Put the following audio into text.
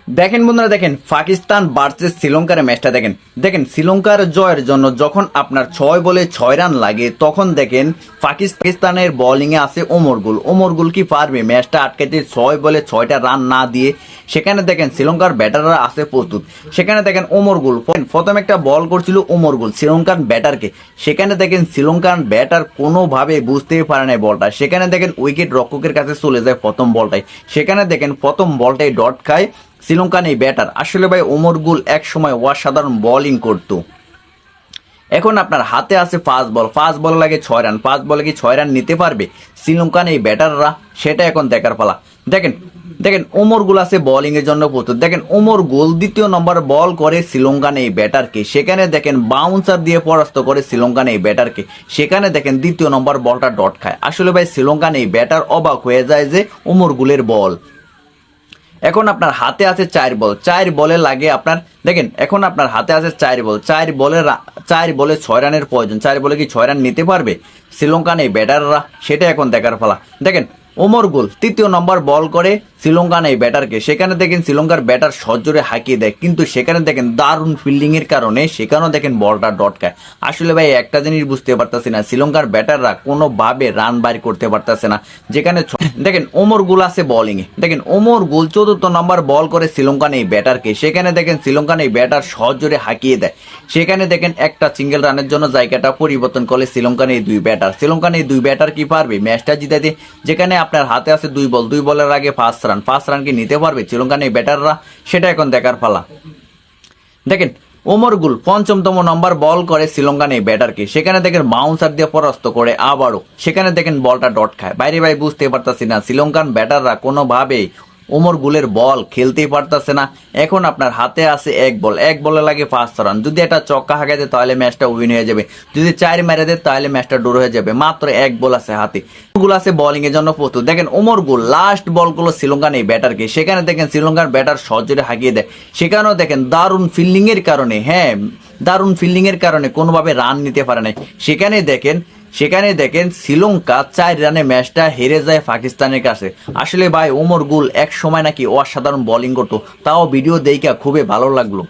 দেখেন বন্ধুরা, দেখেন পাকিস্তান ভার্সেস শ্রীলঙ্কার ম্যাচটা দেখেন। দেখেন শ্রীলঙ্কার জয়ের জন্য যখন আপনার 6 বলে 6 রান লাগে, তখন দেখেন পাকিস্তানের বোলিংয়ে আছে ওমর গুল কি পারবে ম্যাচটা আটকাতে 6 বলে 6টা রান না দিয়ে? সেখানে দেখেন শ্রীলঙ্কার ব্যাটাররা আছে প্রস্তুত। সেখানে দেখেন ওমর গুল প্রথম একটা বল করছিল ওমর গুল শ্রীলঙ্কার ব্যাটারকে। সেখানে দেখেন শ্রীলঙ্কার ব্যাটার কোনোভাবে বুঝতেই পারে না বলটা। সেখানে দেখেন উইকেট রক্ষকের কাছে চলে যায় প্রথম বলটাই। সেখানে দেখেন প্রথম বলটাই ডট খায় শ্রীলঙ্কান এই ব্যাটার। আসলে ভাই ওমর গুল এক সময় অসাধারণ বোলিং করতো। এখন আপনার হাতে আছে 5 বল লাগে 6 রান। 5 বলে কি 6 রান নিতে পারবে শ্রীলঙ্কান এই ব্যাটাররা? সেটা এখন দেখার পালা। দেখেন দেখেন ওমর গুল আছে বোলিং এর জন্য প্রস্তুত। দেখেন ওমর গুল দ্বিতীয় নম্বর বল করে শ্রীলঙ্কান এই ব্যাটারকে। সেখানে দেখেন বাউন্সার দিয়ে পরাস্ত করে শ্রীলঙ্কান এই ব্যাটারকে। সেখানে দেখেন দ্বিতীয় নম্বর বলটা ডট খায়। আসলে ভাই শ্রীলঙ্কান এই ব্যাটার অবাক হয়ে যায় যে ওমর গুলের বল। এখন আপনার হাতে আছে 4 বলে লাগে আপনার। দেখেন এখন আপনার হাতে আছে 4 বলে 6 রানের প্রয়োজন। 4 বলে কি 6 রান নিতে পারবে শ্রীলঙ্কান এই ব্যাটাররা? সেটা এখন দেখার পালা। দেখেন ওমর গুল তৃতীয় নম্বর বল করে শ্রীলঙ্কান এই ব্যাটারকে। সেখানে দেখেন শ্রীলঙ্কার ব্যাটার সজোরে হাঁকিয়ে দেয়, কিন্তু সেখানে দেখেন দারুণ ফিল্ডিং এর কারণে সেখানেও দেখেন বলটা ডট খায়। আসলে ভাই একটা জিনিস বুঝতে পারতেছি না, শ্রীলঙ্কার ব্যাটাররা কোনোভাবে রান বাইর করতে পারতেছে না। যেখানে দেখেন ওমর গুল আছে বোলিং এ। দেখেন ওমর গুল চতুর্থ নম্বর বল করে শ্রীলঙ্কান এই ব্যাটারকে। সেখানে দেখেন শ্রীলঙ্কান এই ব্যাটার সজোরে হাঁকিয়ে দেয়। সেখানে দেখেন একটা সিঙ্গেল রানের জন্য জায়গাটা পরিবর্তন করে শ্রীলঙ্কান এই দুই ব্যাটার কি পারবে ম্যাচটা জিতাতে? যেখানে আপনার হাতে আছে 2 বলের আগে 5 রান কি নিতে পারবে শ্রীলঙ্কান এই ব্যাটাররা? সেটা এখন দেখার পালা। দেখেন ওমর গুল পঞ্চমতম নম্বর বল করে শ্রীলঙ্কান এই ব্যাটারকে। সেখানে দেখেন বাউন্সার দিয়ে পরাস্ত করে আবারও। সেখানে দেখেন বলটা ডট খায়। বাইরে ভাই বুঝতে পারতাছি না, শ্রীলঙ্কান ব্যাটাররা কোনোভাবেই ওমর গুলের বল খেলতেই পারতেছে না। এখন আপনার হাতে আছে 1 বলে লাগে 5 রান। যদি একটা চক্কা হাঁকে দেয় তাহলে ম্যাচটা উইন হয়ে যাবে। যদি 4 মেরে দেয় তাহলে ম্যাচটা ড্র হয়ে যাবে। মাত্র 1 বল আছে হাতে। গুলো আছে বোলিং এর জন্য প্রস্তুত। দেখেন ওমর গুল লাস্ট বল গুলো শ্রীলঙ্কান এই ব্যাটারকে। সেখানে দেখেন শ্রীলঙ্কার ব্যাটার সহজে হাঁকিয়ে দেয়। সেখানেও দেখেন দারুণ ফিল্ডিং এর কারণে, দারুণ ফিল্ডিং এর কারণে কোনোভাবে রান নিতে পারে নাই। সেখানে দেখেন শ্রীলঙ্কা 4 রানে ম্যাচটা হেরে যায় পাকিস্তানের কাছে। আসলে ভাই ওমর গুল এক সময় নাকি অসাধারণ বোলিং করতো, তাও ভিডিও দেখে খুবই ভালো লাগলো।